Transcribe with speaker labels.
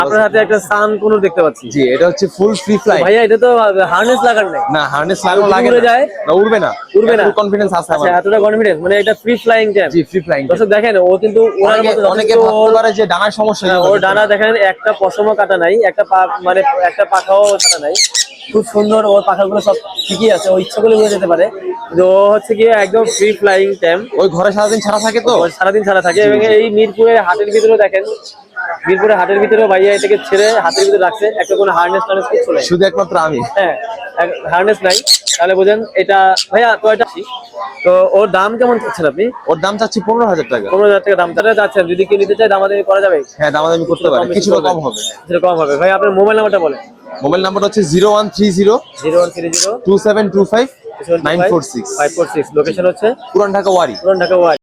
Speaker 1: আপনার হাতে একটা সান কোন দেখতে পাচ্ছি।
Speaker 2: জি, এটা হচ্ছে ফুল ফ্রি ফ্লাই।
Speaker 1: ভাইয়া এটা তো হার্নেস লাগানো নাই?
Speaker 2: না, হার্নেস লাগানো লাগে
Speaker 1: উড়ে
Speaker 2: না।
Speaker 1: যায়?
Speaker 2: না, উড়বে না।
Speaker 1: উড়বে না,
Speaker 2: কনফিডেন্স আছে আমার।
Speaker 1: আচ্ছা, এতটা কনফিডেন্স, মানে এটা ফ্রি ফ্লাইং ট্যাম।
Speaker 2: জি, ফ্রি ফ্লাইং।
Speaker 1: দর্শক দেখেন, ও কিন্তু ওড়ার মতো
Speaker 2: অনেকে ভাবতে পারে যে ডানার সমস্যা।
Speaker 1: ওর ডানা দেখেন, একটা পশমও কাটা নাই, একটা মানে একটা পাখাও কাটা নাই, খুব সুন্দর। ওর পাখাগুলো সব ঠিকই আছে, ও ইচ্ছা করলে উড়ে যেতে পারে। ও হচ্ছে গিয়ে একদম ফ্রি ফ্লাইং ট্যাম।
Speaker 2: ওই ঘরে সারাদিন ছাড়া থাকে তো,
Speaker 1: সারাদিন ছাড়া থাকে। এবং এই মিরপুরে হাটের ভিতরেও দেখেন, মিরপুরে হাটের ভিতরেও ভাইয়া এটাকে ছেড়ে হাতের ভিতরে রাখছে, একটা কোনো হার্নেস টার্নেস কিছু নাই,
Speaker 2: শুধু একমাত্র আমি।
Speaker 1: হ্যাঁ, হার্নেস নাই। তাহলে বোঝেন এটা ভাইয়া কয়টা। তো ওর দাম কেমন চাচ্ছেন আপনি?
Speaker 2: ওর দাম চাচ্ছি 15,000 টাকা।
Speaker 1: 15,000 টাকা দাম চাচ্ছেন। যদি কেউ নিতে চায় দামাদামি করা যাবে?
Speaker 2: হ্যাঁ, দামাদামি করতে পারে, কিছুটা কম হবে।
Speaker 1: কিছুটা কম হবে। ভাই আপনার মোবাইল নাম্বারটা বলেন।
Speaker 2: মোবাইল নাম্বার হচ্ছে 0130
Speaker 1: 0130
Speaker 2: 2725 946।
Speaker 1: 546। লোকেশন হচ্ছে
Speaker 2: পুরান ঢাকা ওয়ারি।
Speaker 1: পুরান ঢাকা ওয়ারি।